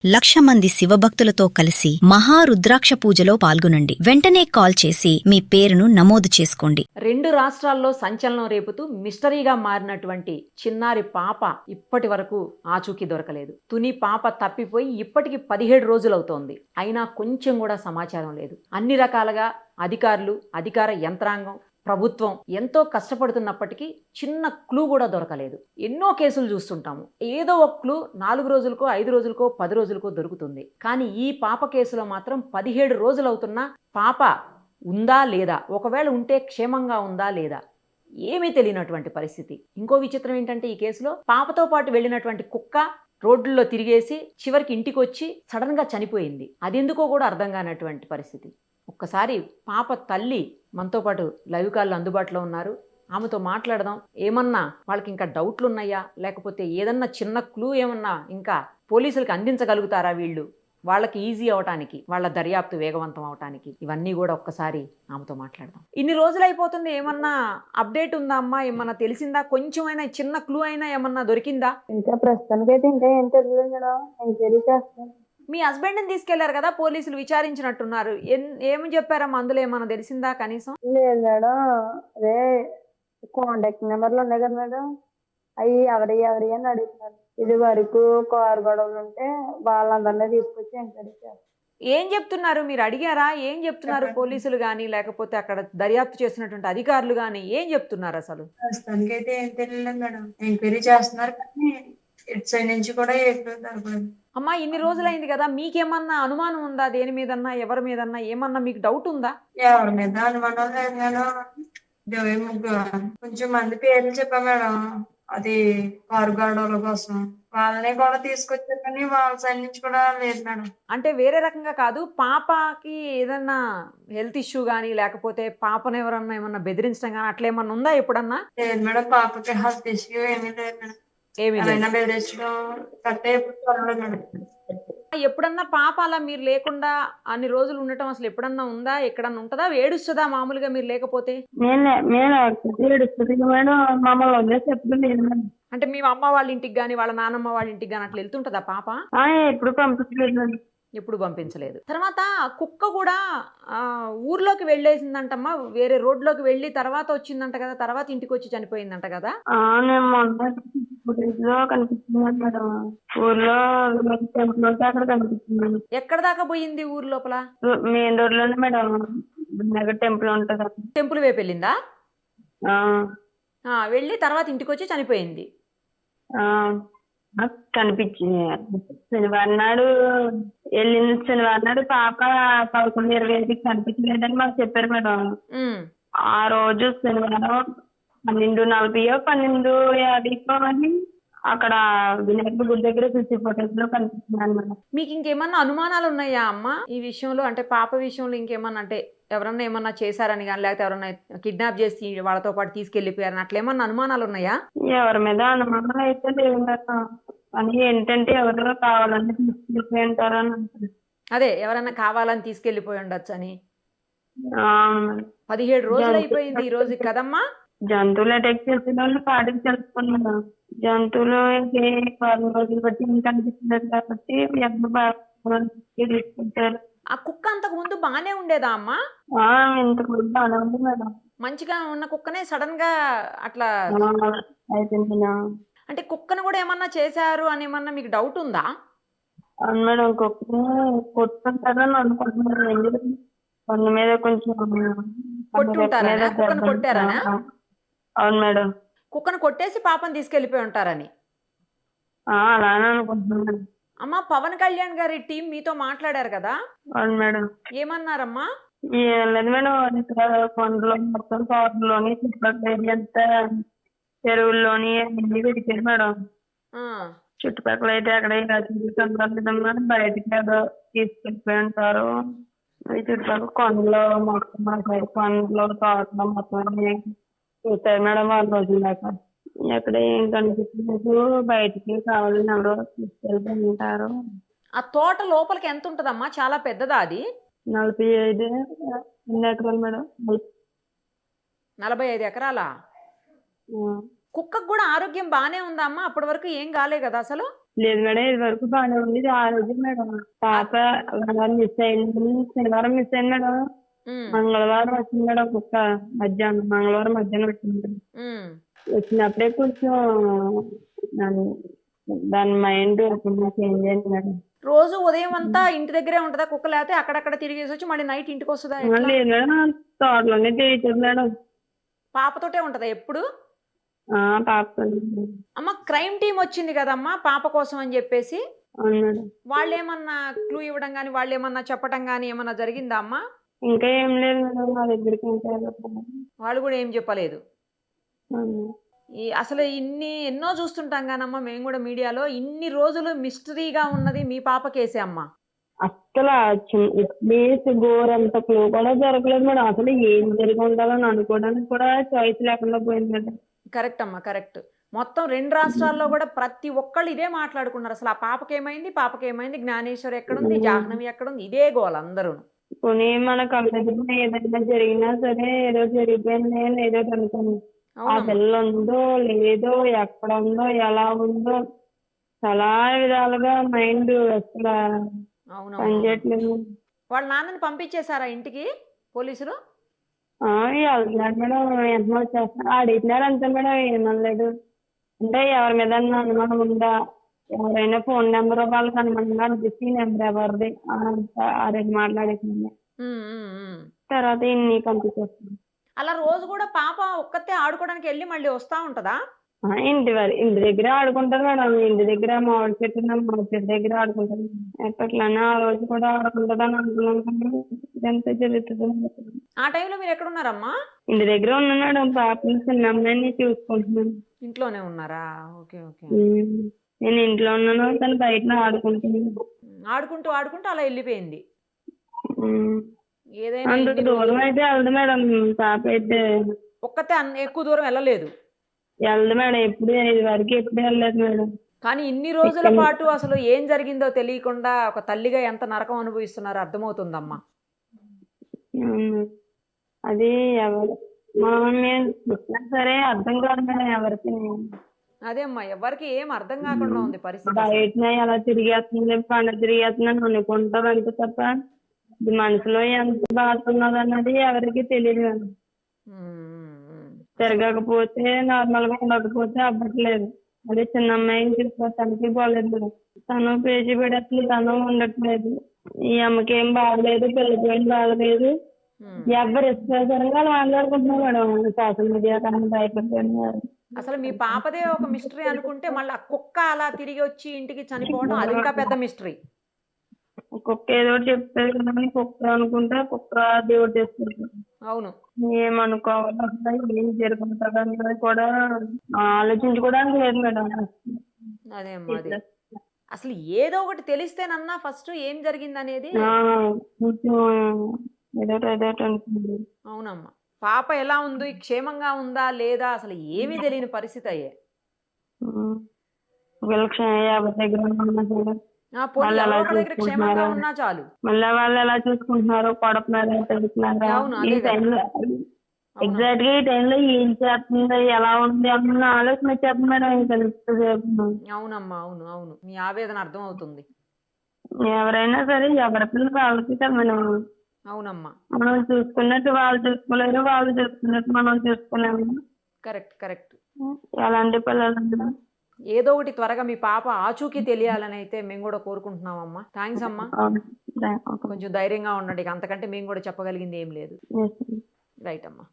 1,00,000 మంది శివభక్తులతో కలిసి మహారుద్రాక్ష పూజలో పాల్గొనండి. వెంటనే కాల్ చేసి మీ పేరును నమోదు చేసుకోండి. 2 రాష్ట్రాల్లో సంచలనం రేపుతూ మిస్టరీగా మారినటువంటి చిన్నారి పాప ఇప్పటి వరకు ఆచూకీ దొరకలేదు. తుని పాప తప్పిపోయి ఇప్పటికి 17 రోజులవుతోంది. అయినా కొంచెం కూడా సమాచారం లేదు. అన్ని రకాలుగా అధికారులు, అధికార యంత్రాంగం, ప్రభుత్వం ఎంతో కష్టపడుతున్నప్పటికీ చిన్న క్లూ కూడా దొరకలేదు. ఎన్నో కేసులు చూస్తుంటాము. ఏదో ఒక క్లూ 4 రోజులకో 5 రోజులకో 10 రోజులకో దొరుకుతుంది. కానీ ఈ పాప కేసులో మాత్రం 17 రోజులవుతున్నా పాప ఉందా లేదా, ఒకవేళ ఉంటే క్షేమంగా ఉందా లేదా, ఏమీ తెలియనటువంటి పరిస్థితి. ఇంకో విచిత్రం ఏంటంటే ఈ కేసులో పాపతో పాటు వెళ్ళినటువంటి కుక్క రోడ్లలో తిరిగేసి చివరికి ఇంటికి వచ్చి సడన్ గా చనిపోయింది. అదెందుకో కూడా అర్థం కానటువంటి పరిస్థితి. ఒక్కసారి పాప తల్లి మనతో పాటు లైవ్ కాల్లో అందుబాటులో ఉన్నారు. ఆమెతో మాట్లాడదాం. ఏమన్నా వాళ్ళకి ఇంకా డౌట్లు ఉన్నాయా, లేకపోతే ఏదన్నా చిన్న క్లూ ఏమన్నా ఇంకా పోలీసులకు అందించగలుగుతారా వీళ్ళు, వాళ్ళకి ఈజీ అవటానికి, వాళ్ళ దర్యాప్తు వేగవంతం అవటానికి, ఇవన్నీ కూడా ఒక్కసారి ఆమెతో మాట్లాడదాం. ఇన్ని రోజులు అయిపోతుంది, ఏమన్నా అప్డేట్ ఉందా అమ్మా? ఏమన్నా తెలిసిందా? కొంచెమైనా చిన్న క్లూ అయినా ఏమన్నా దొరికిందా? ఇంకా ప్రస్తుతానికైతే ఇంకా ఏం తెలియదు మేడం. ఎంక్వైరీ చేస్తాను. మీ హస్బెండ్ని తీసుకెళ్లారు కదా, పోలీసులు విచారించినట్టున్నారు. ఏమి చెప్పారమ్మా? అందులో ఏమన్నా తెలిసిందా కనీసం? లేదు మేడం, అదే కాంటాక్ట్ నెంబర్లు ఉన్నాయి కదా మేడం, అవి ఎవరి అని అడుగుతున్నారు. ఇది వరకు కారు గొడవలు ఉంటే వాళ్ళందరినీ తీసుకొచ్చి ఎంక్వైరీ చేస్తారు. ఏం చెప్తున్నారు? మీరు అడిగారా? ఏం చెప్తున్నారు పోలీసులు కానీ, లేకపోతే అక్కడ దర్యాప్తు చేసినటువంటి అధికారులు కానీ ఏం చెప్తున్నారు అసలు? ప్రస్తుతానికైతే ఏం తెలియలేదు మేడం, ఎంక్వైరీ చేస్తున్నారు కానీ ఇటు సైడ్ నుంచి కూడా ఏం. అమ్మా, ఇన్ని రోజులైంది కదా, మీకేమన్నా అనుమానం ఉందా? దేని మీదన్నా, ఎవరి మీదన్నా ఏమన్నా మీకు డౌట్ ఉందా? ఎవరి మీద అనుమానం లేదు మేడం. కొంచెం మంది పేర్లు చెప్పా మేడం, అది కారు గొడవల కోసం వాళ్ళని కూడా తీసుకొచ్చారు కానీ వాళ్ళ సైడ్ నుంచి కూడా లేదు మేడం. అంటే వేరే రకంగా కాదు, పాపకి ఏదన్నా హెల్త్ ఇష్యూ కానీ, లేకపోతే పాపను ఎవరన్నా ఏమన్నా బెదిరించడం కానీ అట్లా ఏమన్నా ఉందా ఎప్పుడన్నా? లేదు మేడం, పాపకి హెల్త్ ఇష్యూ ఏమీ లేదు మేడం. ఏమీ లేదు. బెదిరించడం కట్టే మేడం. ఎప్పుడన్నా పాప అలా మీరు లేకుండా అన్ని రోజులు ఉండటం అసలు ఎప్పుడన్నా ఉందా? ఎక్కడన్నా ఉంటుందా? ఏడుస్తుందా మామూలుగా మీరు లేకపోతే? ఏడుస్తుంది మేడం, మమ్మల్ని వదిలేసి ఎప్పుడు లేదు మేడం. అంటే మీ అమ్మ వాళ్ళ ఇంటికి కానీ, వాళ్ళ నానమ్మ వాళ్ళ ఇంటికి కానీ అట్లా వెళ్తుంటుందా పాప? ఎప్పుడు పంపించలేదు మేడం. ఎప్పుడు పంపించలేదు. తర్వాత కుక్క కూడా ఊర్లోకి వెళ్ళేసిందంటమ్మా, వేరే రోడ్లోకి వెళ్ళి తర్వాత వచ్చిందంట కదా, తర్వాత ఇంటికి వచ్చి చనిపోయిందంట కదా? కనిపిస్తుంది మేడం, ఊర్లో టెంపుల్ ఉంటే అక్కడ కనిపిస్తుంది. ఎక్కడ దాకా పోయింది ఊరు లోపల? మెయిన్ రోడ్ లోనే మేడం, టెంపుల్ ఉంటది. టెంపుల్ వైపు వెళ్ళిందా? వెళ్ళి తర్వాత ఇంటికి వచ్చి చనిపోయింది. కనిపించింది. శనివారం నాడు వెళ్ళింది. శనివారం నాడు పాప 11:25కి కనిపించలేదని మాకు చెప్పారు మేడం. ఆ రోజు శనివారం 12:40 12:50 అని అక్కడ వినాయకుడి గుడి దగ్గర ఫోటోస్ లో కనిపిస్తున్నాను మేడం. మీకు ఇంకేమన్నా అనుమానాలు ఉన్నాయా అమ్మ ఈ విషయంలో? అంటే పాప విషయంలో ఇంకేమన్నా, అంటే ఎవరన్నా ఏమన్నా చేశారని కానీ, లేకపోతే ఎవరన్నా కిడ్నాప్ చేసి వాళ్ళతో పాటు తీసుకెళ్లిపోయారని అట్లా ఏమన్నా అనుమానాలు ఉన్నాయా? ఎవరి మీద అనుమానాలు అయితే లేవు మేడం. అని ఏంటంటే ఎవరో కావాలని తీసుకెళ్ళిపోయి ఉంటారని. అదే, ఎవరైనా కావాలని తీసుకెళ్లిపోయి ఉండొచ్చు అని. 17 రోజులు అయిపోయింది ఈ రోజు కదమ్మా. జంతువులు అటాక్ చేసిన వాళ్ళు పాటికి తెలుసుకున్నాను. జంతువులు 4 రోజులు బట్టి ఇంకా అనిపిస్తున్నారు కాబట్టి తీసుకుంటారు. ఆ కుక్క అంతకు ముందు బానే ఉండేదా అమ్మా? ఇంతకు ముందు బాగానే ఉంది మేడం. మంచిగా ఉన్న కుక్కనే సడన్ గా అట్లా అయిపోయింది. అంటే కుక్కను కూడా ఏమన్నా చేశారు అని ఏమన్నా మీకు డౌట్ ఉందా? అవును మేడం, కుక్కను కొట్టుకుంటారని అనుకుంటున్నారు. కొండ మీద కొంచెం కొట్టుంటారా? కుక్కను కొట్టారనా? అవును మేడం. కుక్కను కొట్టేసి పాపను తీసుకెళ్లిపోయి ఉంటారని అలానే అనుకుంటున్నాను. అమ్మా, పవన్ కళ్యాణ్ గారి టీం మీతో మాట్లాడారు కదా? అవును మేడం. ఏమన్నారమ్మా? ఏం లేదు మేడం, కొండలో మొత్తం తోటలోని చుట్టుపక్కల అంతా చెరువుల్లోని అన్ని వెతికారు మేడం. చుట్టుపక్కల అయితే అక్కడ బయటకి ఏదో తీసుకెళ్ళిపోయి ఉంటారు. ఈ చుట్టుపక్కల కొండలో మొత్తం కొండలో తోటలో మొత్తం చూస్తారు మేడం 4 రోజుల దాకా. ఎక్కడ ఏం కనిపించలేదు. బయటికి కావాలని ఎవరో తీసుకెళ్ళి ఉంటారు. ఆ తోట లోపలికి ఎంత ఉంటదమ్మా? చాలా పెద్దదా అది? 45 ఎకరాలు మేడం. 45 ఎకరాలా? కుక్కకు కూడా ఆరోగ్యం బానే ఉందా అమ్మా? అప్పటి వరకు ఏం కాలే కదా అసలు? లేదు మేడం, ఇది వరకు బాగానే ఉంది. ఆ రోజు మేడం పాప మిస్ అయింది. శనివారం మిస్ అయింది మేడం. ఉమ్, మంగళవారం వచ్చింది మేడం కుక్క. మంగళవారం మధ్యాహ్నం వచ్చింది మేడం. ఉమ్. వచ్చినప్పుడే కొంచెం దాని దాని మైండ్ చేంజ్ అయింది మేడం. రోజు ఉదయం అంతా ఇంటి దగ్గరే ఉంటుందా కుక్క, లేకపోతే అక్కడక్కడ తిరిగేసి వచ్చి మళ్ళీ నైట్ ఇంటికి వస్తుందా? ఎట్లా? లేదు మేడం, తోటలోనే తిరుగుతుంది మేడం. పాపతోటే ఉంటుందా ఎప్పుడు? పాప అమ్మ, క్రైమ్ టీం వచ్చింది కదమ్మా పాప కోసం అని చెప్పేసి, అవును మేడం. వాళ్ళు ఏమన్నా క్లూ ఇవ్వడం కానీ వాళ్ళు ఏమన్నా చెప్పడం కానీ ఏమన్నా జరిగిందా అమ్మా? ఇంకా ఏం లేదు మేడం, నా దగ్గరికి ఇంకా వాళ్ళు కూడా ఏం చెప్పలేదు. అవును. అసలు ఎన్నో చూస్తుంటాం కానమ్మా మేము కూడా మీడియాలో, ఇన్ని రోజులు మిస్టరీగా ఉన్నది మీ పాప కేసే అమ్మా. అసలు గోరంత క్లూ కూడా జరగలేదు మేడం. అసలు ఏం జరిగి ఉండాలని అనుకోవడానికి కూడా చాయిస్ లేకుండా పోయింది మేడం. కరెక్ట్ అమ్మా, కరెక్ట్. మొత్తం 2 రాష్ట్రాల్లో కూడా ప్రతి ఒక్కళ్ళు ఇదే మాట్లాడుకున్నారు. అసలు ఆ పాపకేమైంది, జ్ఞానేశ్వరి ఎక్కడుంది, జాహ్నవి ఎక్కడుంది, ఇదే గోల అందరూ. పోనీ మన కళ్ళ దగ్గర ఏదైనా జరిగినా సరే ఏదో జరిగిపోయింది అని ఏదో అనుకోండి. ఆ పిల్ల ఉందో లేదో, ఎక్కడ ఉందో, ఎలా ఉందో, చాలా విధాలుగా మైండ్ అసలు పనిచేయట్లేదు. వాళ్ళ నాన్నని పంపించేశారా ఇంటికి పోలీసులు? వెళ్తున్నారు మేడం, వెంటనే వచ్చేస్తున్నారు. అడిగినారు అంతే మేడం, ఏమనలేదు. అంటే ఎవరి మీద అనుమానం ఉందా, ఎవరైనా ఫోన్ నెంబర్ వాళ్ళకి అనుమానంగా అనిపిస్తే ఈ నెంబర్ ఎవరిది ఆ రెండు మాట్లాడేసింది. తర్వాత ఇన్ని పంపించేస్తాను. అలా రోజు కూడా పాప ఒక్కతే ఆడుకోవడానికి వెళ్ళి మళ్ళీ వస్తా ఉంటదా? ఇంటి దగ్గర ఆడుకుంటారు మేడం. ఇంటి దగ్గర మామిడి చెట్టు దగ్గర ఆడుకుంటారు. ఎప్పట్లనే ఆ రోజు కూడా ఆడుకుంటుందని అనుకున్నాను కానీ ఇదంతా జరుగుతుంది. ఆ టైంలో మీరు ఎక్కడ ఉన్నారమ్మా? ఇంటి దగ్గర ఉన్నా మేడం. పాపని చిన్న అమ్మాయిని చూసుకుంటున్నాను. ఇంట్లోనే ఉన్నారా? Okay okay. నేను ఇంట్లో ఉన్నాను, తను బయట ఆడుకుంటున్నాను. ఆడుకుంటూ అలా వెళ్ళిపోయింది. ఏదైనా అంత దూరం అయితే వెళ్ళదు మేడం. పాప అయితే ఒక్కతే ఎక్కువ దూరం వెళ్ళలేదు మేడం. ఎప్పుడు ఇది వరకు ఎప్పుడు వెళ్ళలేదు మేడం. కానీ ఇన్ని రోజుల పాటు అసలు ఏం జరిగిందో తెలియకుండా ఒక తల్లిగా ఎంత నరకం అనుభవిస్తున్నారో అర్థమవుతుందమ్మా. అది ఎవరు సరే అర్థం కాదు మేడం ఎవరికి. అదే అమ్మా, ఎవరికి ఏం అర్థం కాకుండా ఉంది పరిస్థితి. బయట ఎలా తిరిగేస్తుంది, పండుగ తిరిగేస్తుందని అనుకుంటారు అంతే తప్ప ఇది మనసులో ఎంత బాధ ఉన్నది అన్నది ఎవరికి తెలియదు మేడం. తిరగకపోతే నార్మల్ గా ఉండకపోతే అవ్వట్లేదు. అదే చిన్న అమ్మాయిని తీసుకోవటానికి బాగలేదు. తను పేజీ పెడట్లేదు, తను ఉండట్లేదు. ఈ అమ్మకి ఏం బాగలేదు, పిల్లకి ఏం బాగలేదు. ఎవరు ఇష్టంగా వాళ్ళు మాట్లాడుకుంటున్నారు మేడం. సోషల్ మీడియా కానీ భయపడుతున్నారు. అసలు మీ పాపదే ఒక మిస్టరీ అనుకుంటే మళ్ళీ కుక్క అలా తిరిగి వచ్చి ఇంటికి చనిపోవడం అది ఇంకా పెద్ద మిస్టరీ. కుక్క ఏదో చెప్తారు కదా, కుక్క అనుకుంటే కుక్క దేవుడు చేస్తుంది. అవును, ఏమనుకోవాలి, ఏం జరుగుతుంది అనేది కూడా ఆలోచించుకోవడానికి లేదు మేడం. అదే అమ్మా, అదే అసలు ఏదో ఒకటి తెలిస్తేనన్నా ఫస్ట్ ఏం జరిగింది అనేది. అవునమ్మా, పాప ఎలా ఉంది, క్షేమంగా ఉందా లేదా అసలు ఏమీ తెలియని పరిస్థితి అయ్యే. దగ్గర క్షేమంగా ఉన్నా చాలు. మళ్ళీ వాళ్ళు ఎలా చూసుకుంటున్నారు, కొడుతున్నారు, ఎగ్జాక్ట్ గా ఈ టైంలో ఏం చేస్తుంది, ఎలా ఉంది అన్న ఆలోచన వచ్చేస్తుంది మేడం. అవునమ్మా, అవును అవును, మీ ఆవేదన అర్థం అవుతుంది. ఎవరైనా సరే ఎవరి పిల్లలు వాళ్ళకి కదా మేడం. అవునమ్మా, మనం చూసుకున్నట్టు వాళ్ళు చూసుకోలేరు, వాళ్ళు చూసుకున్నట్టు మనం చూసుకోలేము. Correct correct. ఎలాంటి పిల్లలు ఏదో ఒకటి త్వరగా మీ పాప ఆచూకీ తెలియాలని అయితే మేము కూడా కోరుకుంటున్నామమ్మా. థ్యాంక్స్ అమ్మా, కొంచెం ధైర్యంగా ఉండండి. అంతకంటే మేము కూడా చెప్పగలిగింది ఏం లేదు. రైట్ అమ్మా.